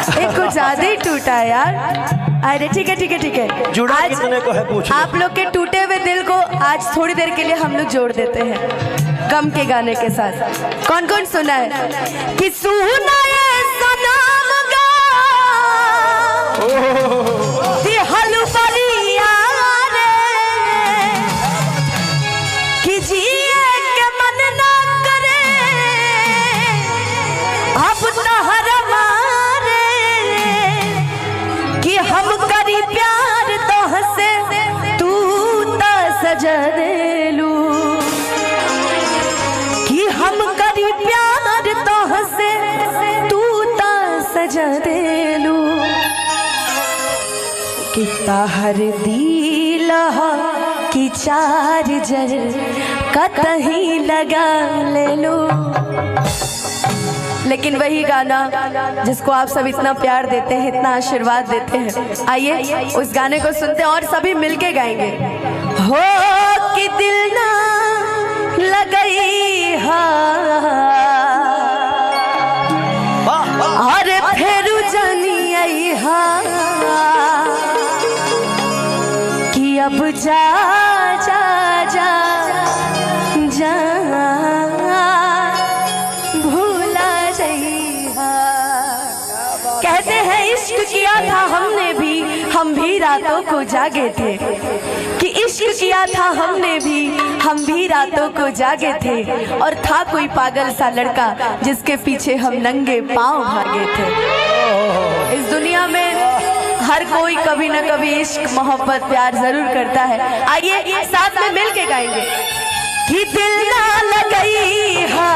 कुछ ज्यादा ही टूटा है यार। अरे ठीक है ठीक है ठीक है, आज को है पूछ आप लोग के टूटे हुए दिल को आज थोड़ी देर के लिए हम लोग जोड़ देते हैं गम के गाने के साथ। कौन कौन सुना है कि सुना ये सनम गा कि हलुबलिया रे कि जिए के मन ना करे अब तहर मारे कि हम करी प्यार तो हंसे तू ता सजा देलू कि हम करी प्यार तो हंसे तू ता सजा देलू कि ताहर दिल कि चार्जर कतहीं लगा ले लो। लेकिन वही गाना जिसको आप सब इतना प्यार देते हैं, इतना आशीर्वाद देते हैं, आइए उस गाने को सुनते हैं और सभी मिलके गाएंगे। हो कि दिल ना लगई हा और फिर जानी आई हा कि अब जा जा जा जा कहते हैं इश्क किया था हमने भी, हम भी रातों को जागे थे कि इश्क किया था हमने भी, हम भी रातों को जागे थे और था कोई पागल सा लड़का जिसके पीछे हम नंगे पांव भागे थे। इस दुनिया में हर कोई कभी न कभी इश्क मोहब्बत प्यार जरूर करता है। आइए साथ में मिल के गाएंगे कि दिल ना लगई हा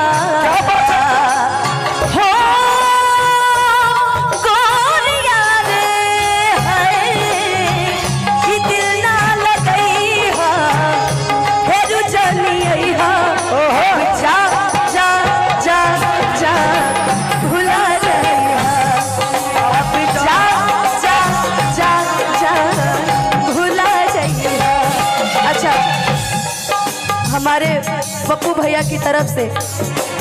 हमारे पप्पू भैया की तरफ से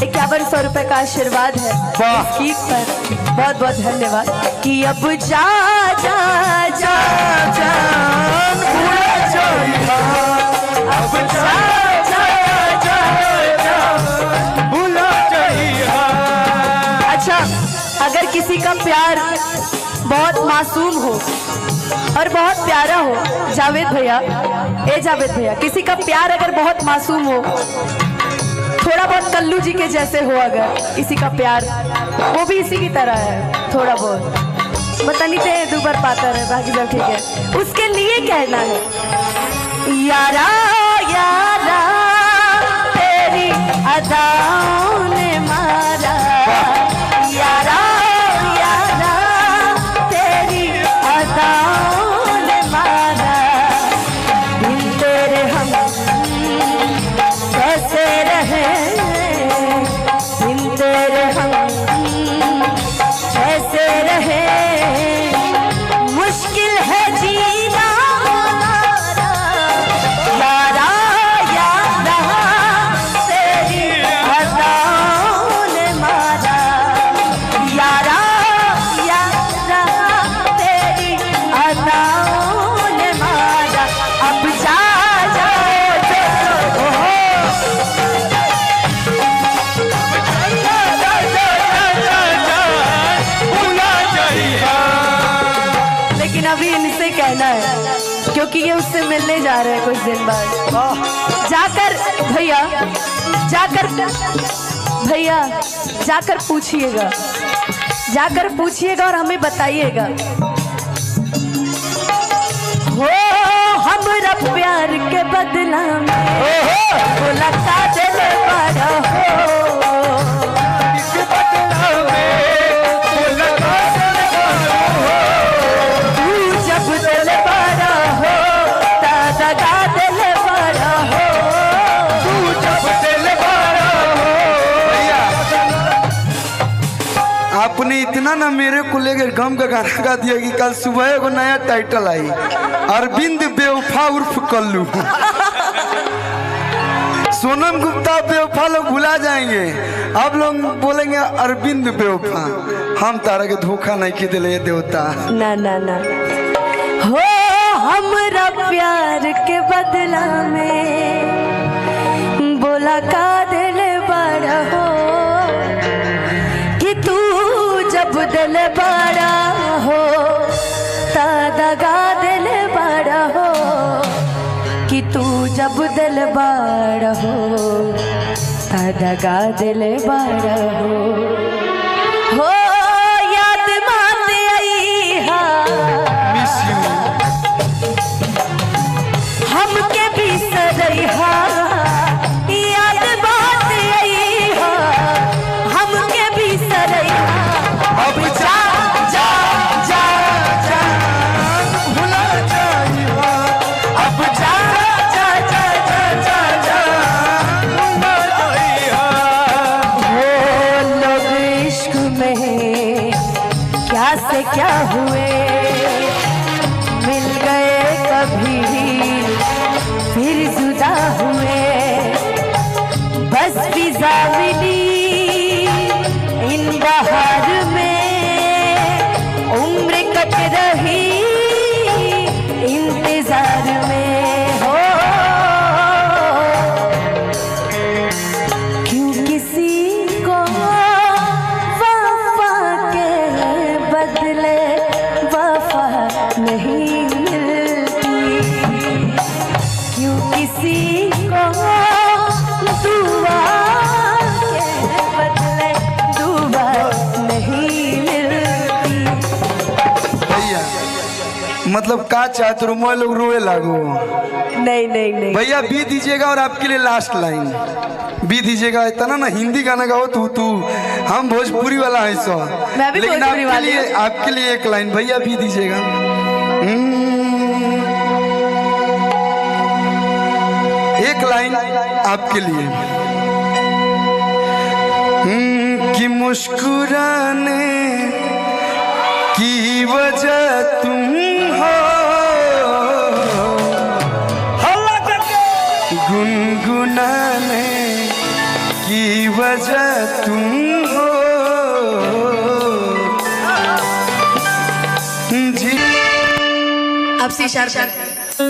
5100 रुपए का आशीर्वाद है इस गीत पर, बहुत बहुत धन्यवाद। कि अब जा जा जा जा अब जा जा जा जा भूला चाहिए। अच्छा, अगर किसी का प्यार बहुत मासूम हो और बहुत प्यारा हो, जावेद भैया, ए जावेद भैया, किसी का प्यार अगर बहुत मासूम हो, थोड़ा बहुत कल्लू जी के जैसे हो, अगर किसी का प्यार वो भी इसी की तरह है, थोड़ा बहुत बता नहीं थे दुबर पाता है, बाकी सब ठीक है, उसके लिए कहना है यारा यारा तेरी अदाओं ने मारा, यारा यारा तेरी अदाओं ने मारा, दिल तेरे हम कैसे रहे, दिल तेरे हम कैसे रहे, मुश्किल है जीना हमारा, यारा यारा तेरी अदाओं ने मारा, यारा यारा तेरी अदाओं ने मारा, अब जा जा लेकिन अभी इनसे कहना है क्योंकि ये उससे मिलने जा रहे हैं कुछ दिन बाद। जाकर भैया, जाकर भैया, जाकर पूछिएगा, जाकर पूछिएगा और हमें बताइएगा। हो हमरा प्यार के बदला में लगता दिल बड़ा हो, जब दिल बड़ा हो दगा दिल बड़ा हो, तू जब दिल बड़ा हो। आपने इतना ना मेरे को लेकर गम का गाना गा दिया कि कल सुबह को नया टाइटल आई, अरविंद बेवफा उर्फ कल्लू। सोनम गुप्ता बेवफा लोग भुला जाएंगे, आप लोग बोलेंगे अरविंद बेवफा, हम तारा के धोखा नहीं की दिले देवता। ना ना ना हो, हमरा प्यार के बदला में बोला का दिल बड़ा हो, कि तू जब दिल बड़ा हो दगा दिल बड़ा हो, कि तू जब दिल बड़ा हो दगा दिल बड़ा हो याद माते आई हा हमके बिसरई हा, याद माते आई हा हमके बिसरई हा। अब जा जा जा जा भुला जाइहा, अब जा जा जा जा जा जा भुला जाइहा। वो लोग इश्क में क्या से क्या हुए, मिल गए कभी फिर जुदा हुए, बस फिजा मिली इन बहार में, उम्र कट रही इंतजार में हो, क्यों किसी को वफा के बदले वफा नहीं मिलती, क्यों किसी को दुआ के बदले दुआ नहीं मिलती। भैया मतलब का चाहते रो लोग रोए लागो। नहीं नहीं नहीं भैया बी दीजिएगा और आपके लिए लास्ट लाइन बी दीजिएगा। इतना ना हिंदी गाना गाओ तू हम भोजपुरी वाला है सो, मैं भी लेकिन भोजपुरी वाली हूँ। आपके लिए एक लाइन भैया बी दीजिएगा। एक लाइन आपके लिए। कि मुस्कुराने की वजह तुम हो, गुनगुनाने की वजह तुम हो जी। अब सी शार्प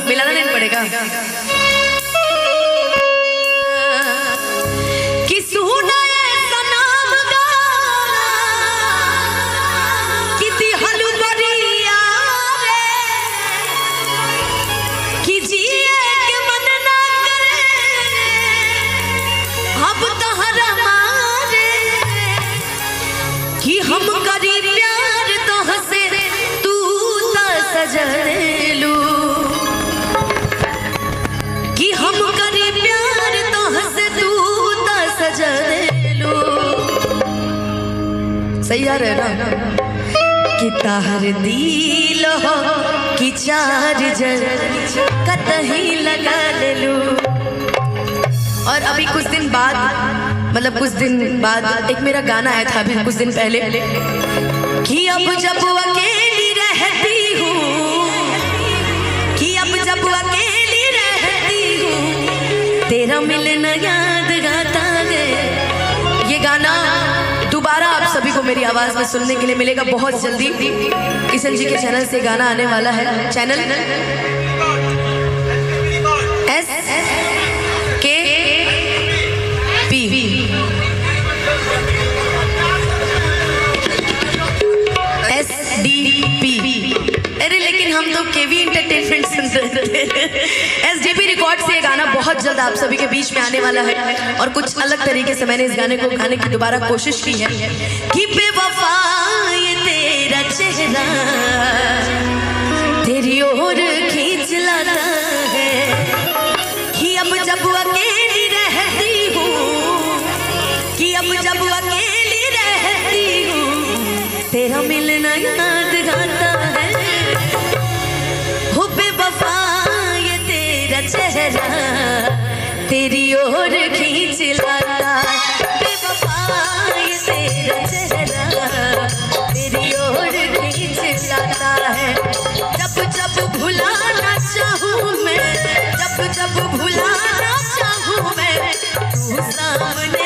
मिलाना नहीं पड़ेगा। कि सुना ऐसा नाम गाना किती हलू बरिया रे, कि जिए के मन ना करे अब तहरा मारे, कि हम करी प्यार तो हंसे तू ता सजन लू, कि हम करी प्यार तो हंस तू ता सजन लू। सही आ रहा है ना? कि ताहर दिल हो कि चार्जर कतही लगा ले लू। और अभी कुछ दिन बाद मतलब कुछ दिन बाद एक मेरा गाना आया था अभी कुछ दिन पहले, कि अब जब अकेली रहती हूँ, कि अब जब अकेली रहती हूँ तेरा मिलना याद गाता है। ये गाना दोबारा आप सभी को मेरी आवाज में सुनने के लिए मिलेगा बहुत जल्दी। किशन जी के चैनल से गाना आने वाला है, चैनल SDP। अरे लेकिन हम तो केवी एंटरटेनमेंट सुन रहे थे। SDP रिकॉर्ड से ये गाना बहुत जल्द आप सभी के बीच में आने वाला है और कुछ अलग तरीके से मैंने इस गाने को गाने की दोबारा कोशिश की है। कि बेवफा ये तेरा चेहरा तेरी ओर खींच लाता है, कि अब जब अकेली रहती हूँ, कि अब जब अकेली रहती हूँ तेरा मिलना याद गाता है। हो बेवफा ये तेरा चेहरा तेरी ओर खींच लाता, बेवफा ये तेरा चेहरा तेरी ओर खींच लाता है। जब जब भुलाना चाहूँ मैं, जब जब भुलाना चाहूँ मैं, तू सामने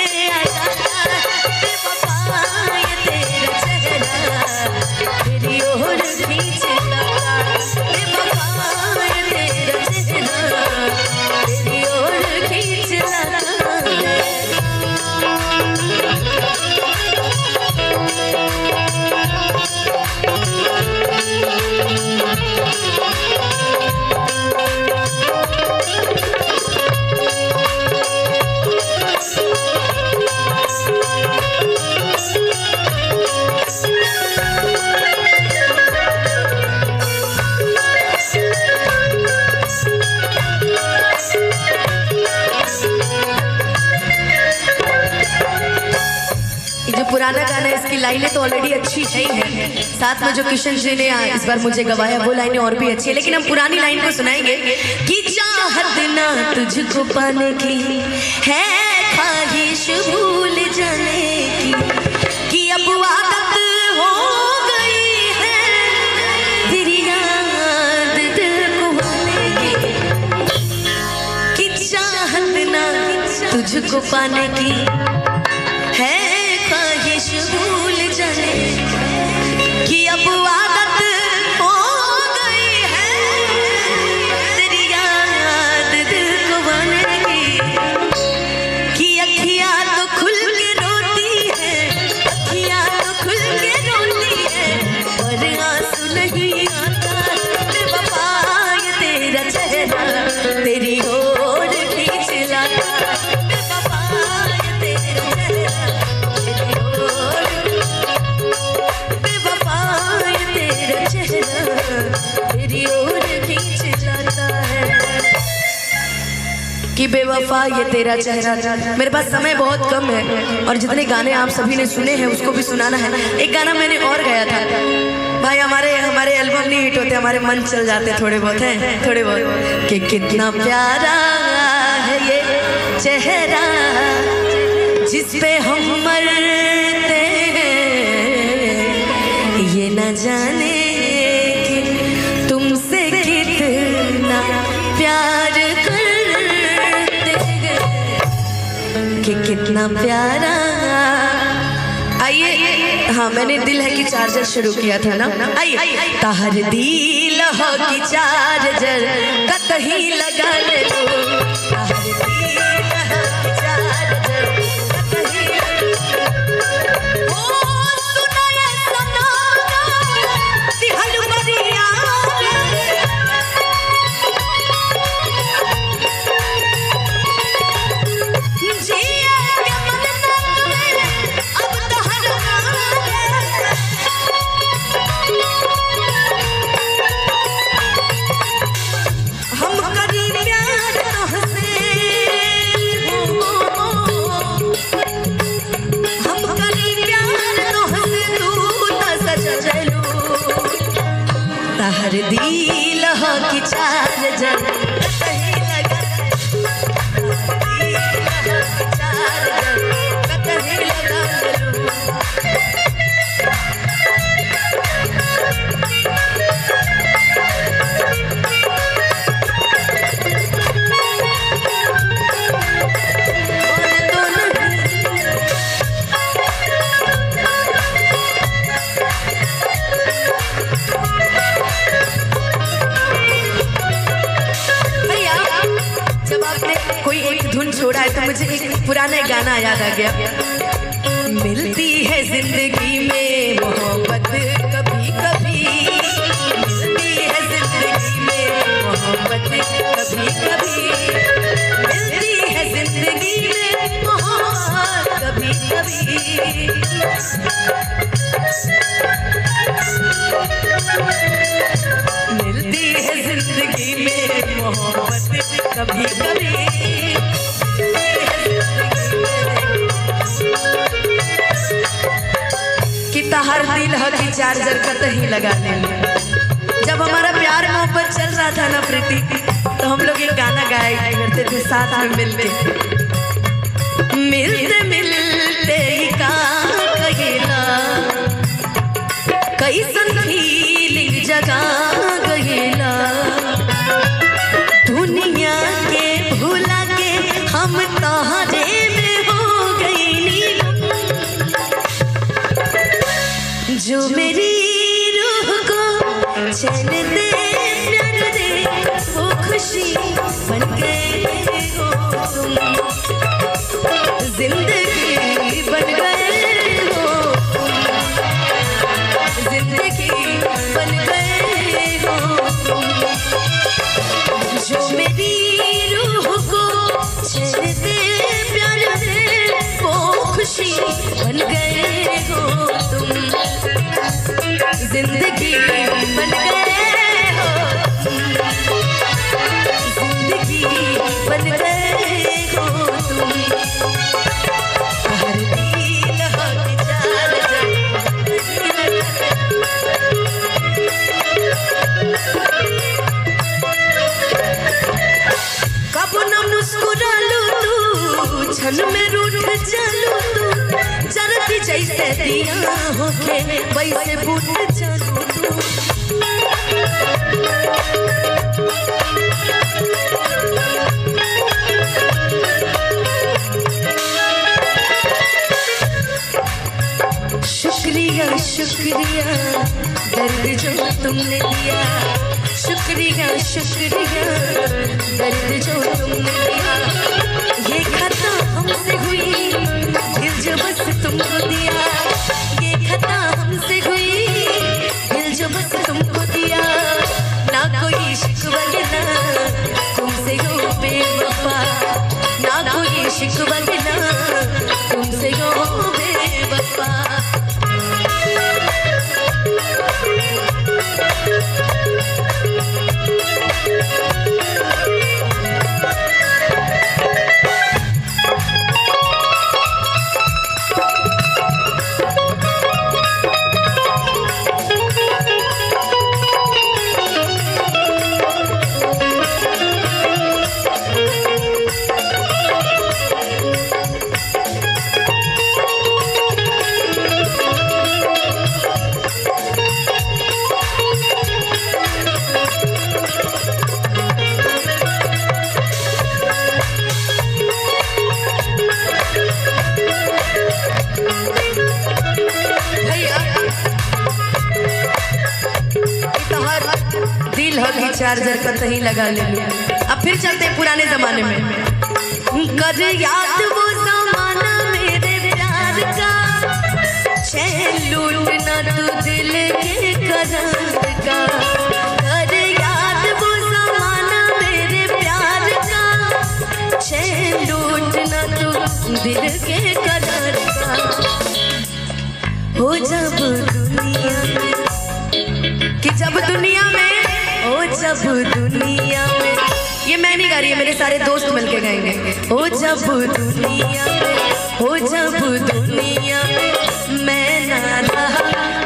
लाइनें तो ऑलरेडी अच्छी है ही है, साथ में जो किशन जी ने इस बार मुझे गवाया वो लाइनें और भी अच्छी है, लेकिन हम पुरानी लाइन को सुनाएंगे कि चाहत ना तुझको पाने की है ख्वाहिश भूल जाने की, कि अब आदत हो गई है तेरी याद दिल को आने की, कि चाहत ना तुझको पाने की है ख्वाहिश भूल जाने कि अब आदत हो गई है तेरी याद दिल को आने की, कि अखियाँ तो खुल के रोती है, अखियाँ तो खुल के रोती है और आंसू नहीं आता, बेवफा ये तेरा चेहरा तेरी ओर खींच लाता, बेवफा ये तेरा चेहरा तेरी ओर, बेवफा ये तेरा चेहरा तेरी ओर खींच लाता है, कि बेवफा ये तेरा चेहरा। मेरे पास समय बहुत कम है और जितने गाने आप सभी ने सुने हैं उसको भी सुनाना है। एक गाना मैंने और गाया था भाई, हमारे एल्बम नहीं हिट होते, हमारे मन चल जाते थोड़े बहुत हैं, थोड़े बहुत, कि कितना प्यारा है ये चेहरा जिस पे हम मरते हैं, ये न जाने कि तुमसे कितना प्यार करते हैं, कि कितना प्यारा। आइए, हाँ मैंने दिल है कि चार्जर शुरू किया था ना, आइए। ताहर दिल हो कि चार्जर कतही लगा ले लो, ताहर दिल हो कि चार्जर कतही लगा ले लो। ओ सुना ये सनाना दिहल बरिया, जिए के मन ना अब तहर हम करी प्यार तोहसे, हम करी प्यार तोहसे तू न सजलू, तहर दिल हो कि चार्जर कतही लगा, दिल हो कि चार्जर कतही लगा लू। भैया, जब आपने कोई एक धुन छोड़ा है तो मुझे एक पुराना गाना याद आ गया। मिलती है जिंदगी में मोहब्बत कभी कभी, मिलती है जिंदगी में मोहब्बत कभी कभी, मिलती है जिंदगी में मोहब्बत कभी कभी, मिलती है जिंदगी में मोहब्बत कभी कभी, कि तहर दिल हो कि चार्जर कतही लगा ले। जब हमारा प्यार मोहब्बत चल रहा था ना प्रीति, तो हम लोग एक गाना गाया करते थे साथ में मिलके, मिलते मिलते ही का कहिला कैसन फीलिंग जगा गहिला, दुनिया के भुला के हम तोहरे में हो गईली, जो मेरी रूह को चैन दे प्यार दे वो खुशी बन गए हो तुम, जिंदगी बन गए हो तुम, जिंदगी बन गए हो तुम, जो मेरी रूह को चैन दे प्यार दे वो खुशी बन गए हो तुम, जिंदगी बन गए हो तुम, जिंदगी बन गए हो तुम, हर दिल हो कि चार्जर रतिया होके वैसे बूट जानू तू शुक्रिया शुक्रिया दर्द जो तुमने दिया शुक्रिया शुक्रिया दर्द जो तुमने दिया ये खता हमसे हुई दिल जो बस तुमको दिया ये खता हमसे हुई दिल जो बस तुमको दिया ना कोई शिकवा लेना तुमसे हो बेवफा ना कोई शिकवा लेना तुमसे हो बेवफा दिल हगी चार्जर का कहीं लगा ले लूं। अब फिर चलते हैं पुराने जमाने में। कर याद वो जमाना मेरे प्यार का चैन लूटना तू दिल के करार का कर याद वो जमाना मेरे प्यार का चैन लूटना तू दिल के करार का हो जब दुनिया में कि जब दुनिया में ओ जब दुनिया में ये मैं नहीं गा रही है मेरे सारे दोस्त मिलके गाएंगे ओ जब दुनिया में हो जब दुनिया में मैं ना रहा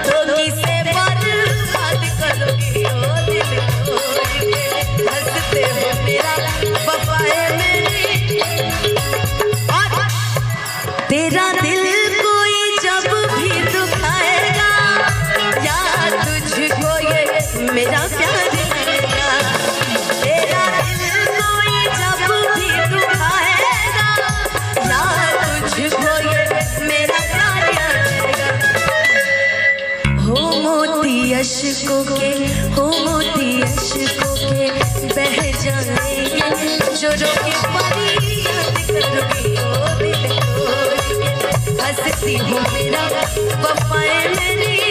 तो किसे बर्बाद करोगी ओ दिल तोड़ के हंसते हो मेरा वफा है मेरी और तेरा दिल कोई जब भी दुखाएगा यार तुझको ये मेरा प्यार करेगा तेरा दिल कोई जब भी दुखाएगा यार तुझको ये मेरा प्यार करेगा हो मोती अश्कों के हो मोती अश्कों के बह जाएंगे जो रोके पानी याद करोगी ओ दिल तोड़ के हंसती हूँ मेरा वफा है मेरी